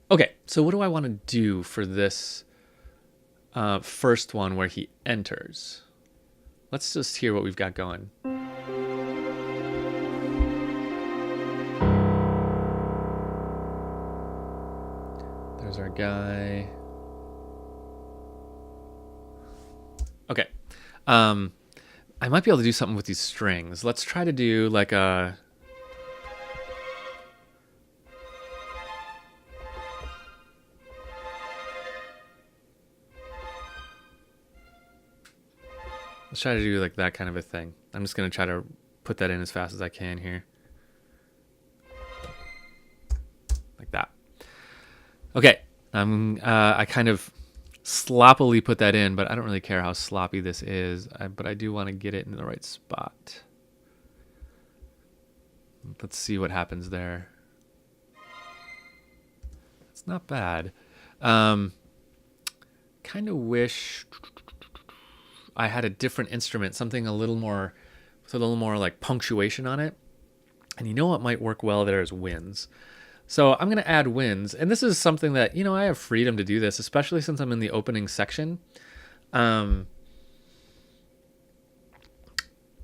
Okay, so what do I want to do for this first one where he enters? Let's just hear what we've got going. There's our guy. Okay. I might be able to do something with these strings. Let's try to do like a... Let's try to do like that kind of a thing. I'm just going to try to put that in as fast as I can here. Like that. Okay. I kind of sloppily put that in, but I don't really care how sloppy this is. But I do want to get it in the right spot. Let's see what happens there. It's not bad. Kind of wish I had a different instrument, something a little more, with a little more like punctuation on it. And you know what might work well there is winds. So I'm going to add winds. And this is something that, I have freedom to do this, especially since I'm in the opening section. I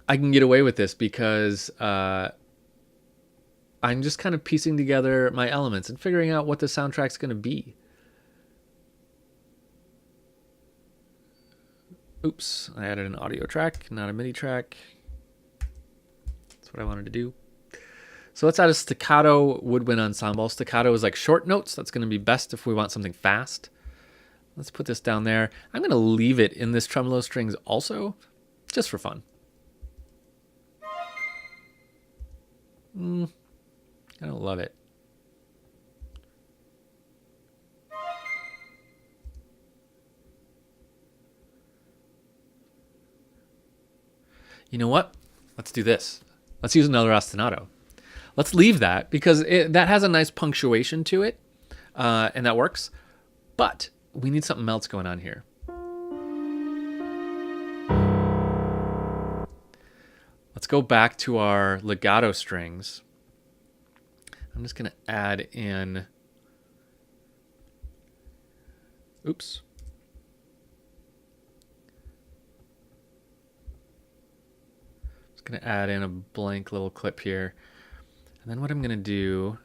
can get away with this because I'm just kind of piecing together my elements and figuring out what the soundtrack's going to be. Oops, I added an audio track, not a MIDI track. That's what I wanted to do. So let's add a staccato woodwind ensemble. Staccato is like short notes. That's going to be best if we want something fast. Let's put this down there. I'm going to leave it in this tremolo strings also, just for fun. I don't love it. You know what? Let's do this. Let's use another ostinato. Let's leave that because that has a nice punctuation to it, and that works. But we need something else going on here. Let's go back to our legato strings. I'm just going to add in... Oops. Just going to add in a blank little clip here. And then what I'm going to do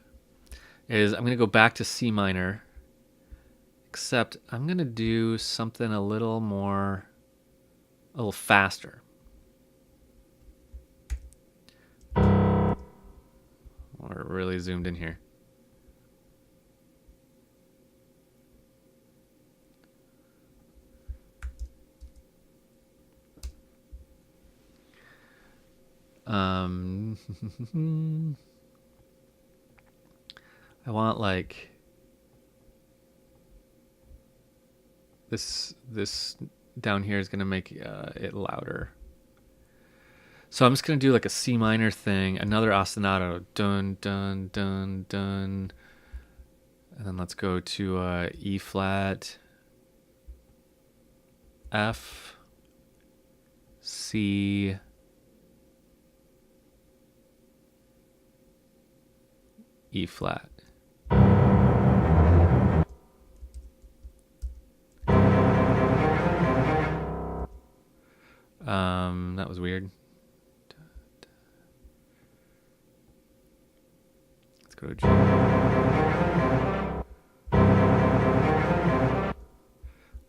is I'm going to go back to C minor, except I'm going to do something a little faster. We're really zoomed in here. I want like this down here is going to make it louder. So I'm just going to do like a C minor thing, another ostinato, dun, dun, dun, dun. And then let's go to E flat, F, C, E flat. That was weird. Let's go to G.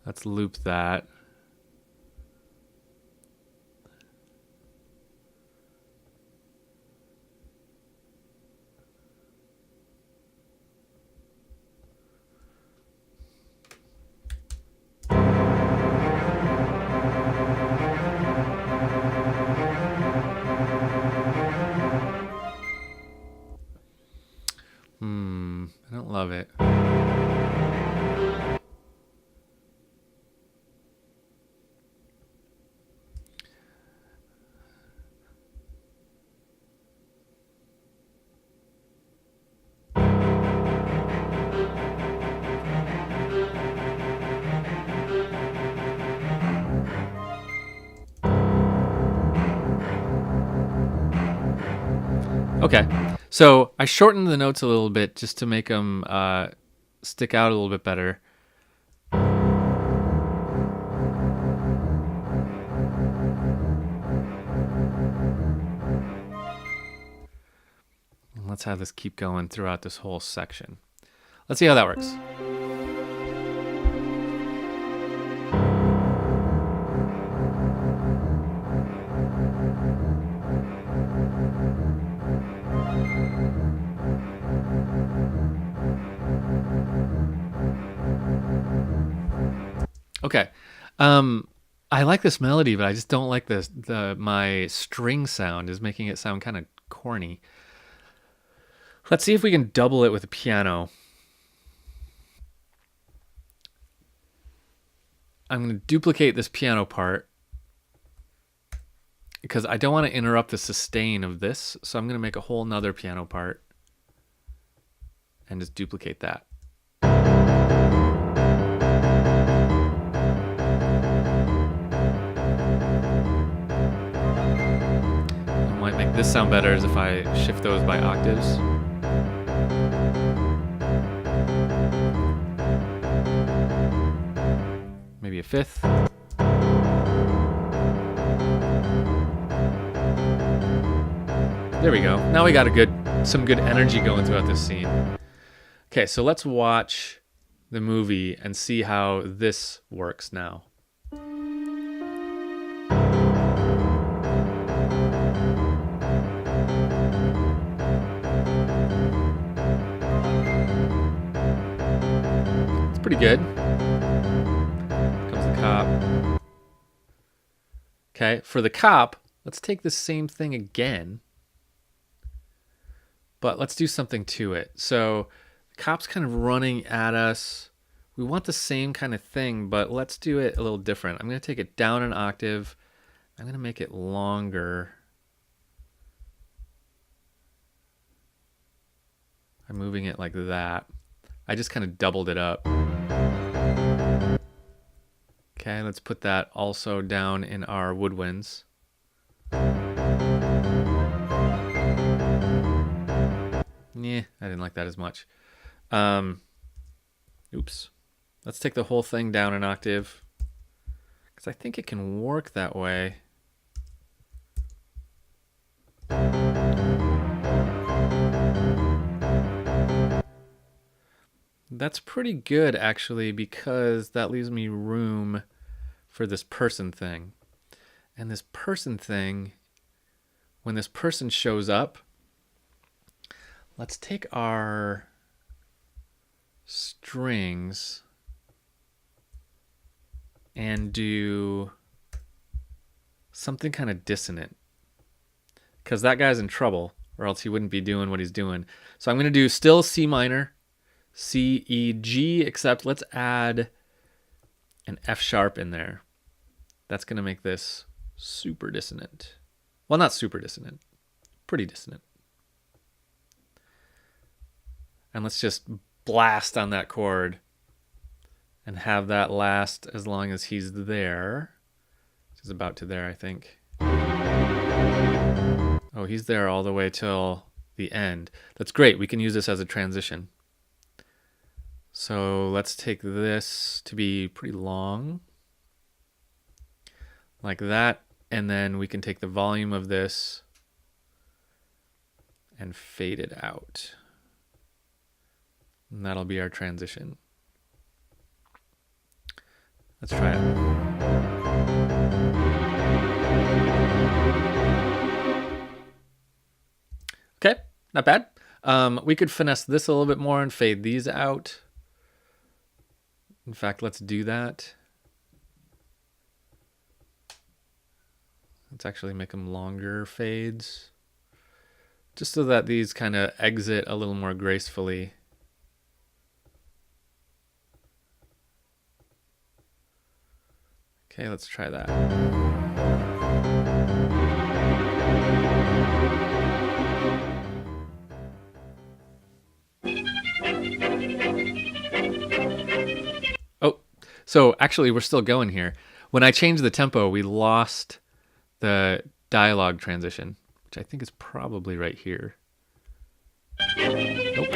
Let's loop that. I don't love it. Okay, so I shortened the notes a little bit just to make them stick out a little bit better. And let's have this keep going throughout this whole section. Let's see how that works. Okay. I like this melody, but I just don't like my string sound is making it sound kind of corny. Let's see if we can double it with a piano. I'm going to duplicate this piano part because I don't want to interrupt the sustain of this. So I'm going to make a whole nother piano part and just duplicate that. I might make this sound better as if I shift those by octaves. Maybe a fifth. There we go. Now we got some good energy going throughout this scene. Okay, so let's watch the movie and see how this works now. It's pretty good. Comes the cop. Okay, for the cop, let's take the same thing again. But let's do something to it. So the cop's kind of running at us. We want the same kind of thing, but let's do it a little different. I'm going to take it down an octave. I'm going to make it longer. I'm moving it like that. I just kind of doubled it up. Okay, let's put that also down in our woodwinds. Yeah, I didn't like that as much. Oops. Let's take the whole thing down an octave, because I think it can work that way. That's pretty good, actually, because that leaves me room for this person thing. And this person thing, when this person shows up, let's take our strings and do something kind of dissonant, because that guy's in trouble, or else he wouldn't be doing what he's doing. So I'm going to do still C minor, C, E, G, except let's add an F sharp in there. That's going to make this super dissonant. Well, not super dissonant, pretty dissonant. And let's just blast on that chord and have that last as long as he's there. He's about to there, I think. Oh, he's there all the way till the end. That's great. We can use this as a transition. So let's take this to be pretty long, like that. And then we can take the volume of this and fade it out. And that'll be our transition. Let's try it. Okay, not bad. We could finesse this a little bit more and fade these out. In fact, let's do that. Let's actually make them longer fades, just so that these kind of exit a little more gracefully. Okay, let's try that. Oh, so actually we're still going here. When I changed the tempo, we lost the dialogue transition, which I think is probably right here. Nope.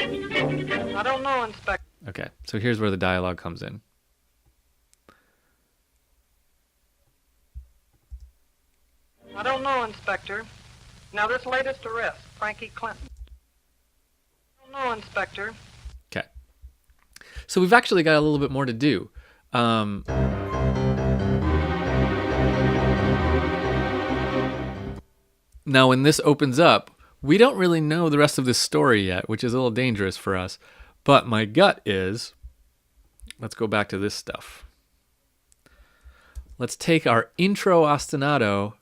I don't know, Inspector. Okay, so here's where the dialogue comes in. I don't know, Inspector. Now this latest arrest, Frankie Clinton. I don't know, Inspector. Okay. So we've actually got a little bit more to do. Now, when this opens up, we don't really know the rest of this story yet, which is a little dangerous for us. But my gut is, let's go back to this stuff. Let's take our intro ostinato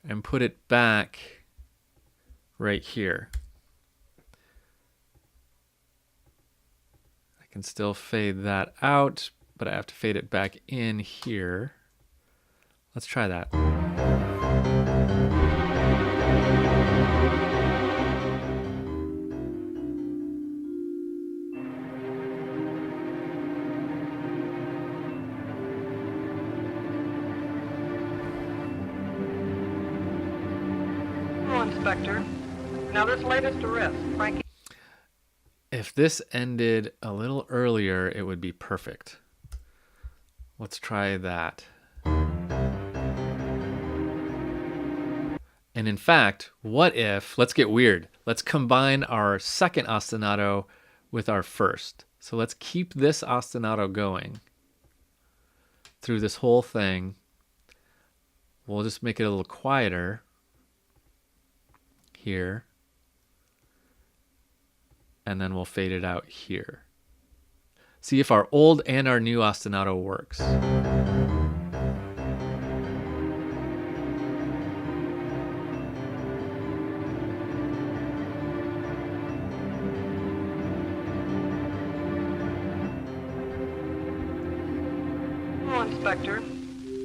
and put it back right here. I can still fade that out, but I have to fade it back in here. Let's try that. Inspector. Now this latest arrest, Frankie. If this ended a little earlier, it would be perfect. Let's try that. And in fact, what if, let's get weird. Let's combine our second ostinato with our first. So let's keep this ostinato going through this whole thing. We'll just make it a little quieter here, and then we'll fade it out here. See if our old and our new ostinato works. Oh, Inspector.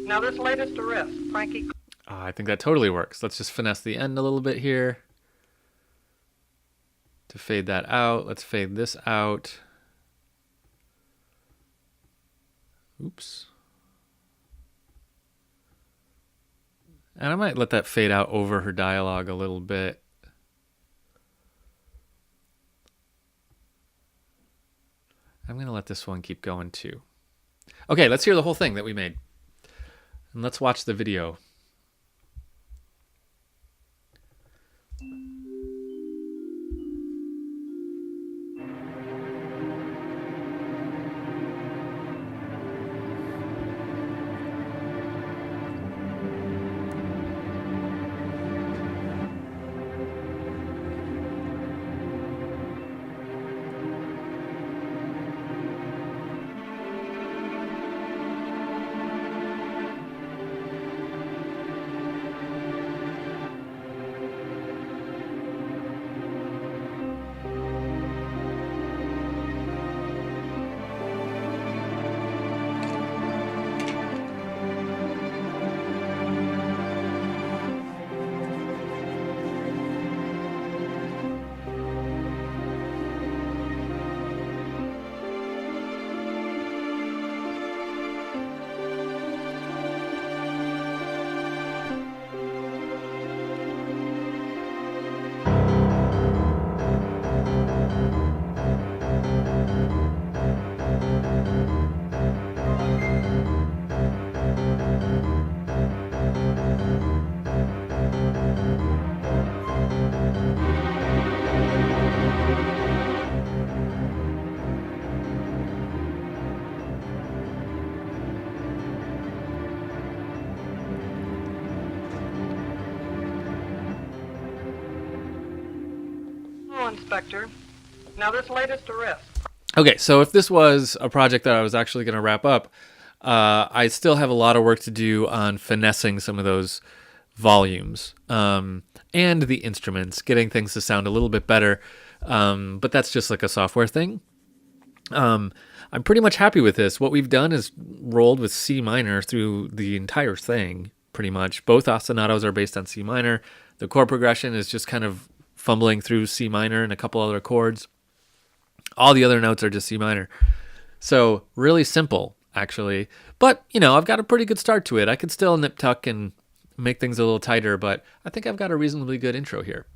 Now this latest arrest, Frankie. I think that totally works. Let's just finesse the end a little bit here to fade that out. Let's fade this out. Oops. And I might let that fade out over her dialogue a little bit. I'm going to let this one keep going too. Okay, let's hear the whole thing that we made. And let's watch the video. Inspector. Now this latest arrest. Okay, so if this was a project that I was actually going to wrap up, I still have a lot of work to do on finessing some of those volumes and the instruments, getting things to sound a little bit better. But that's just like a software thing. I'm pretty much happy with this. What we've done is rolled with C minor through the entire thing, pretty much. Both ostinatos are based on C minor. The chord progression is just kind of fumbling through C minor and a couple other chords. All the other notes are just C minor. So really simple, actually. But, you know, I've got a pretty good start to it. I could still nip tuck and make things a little tighter, but I think I've got a reasonably good intro here.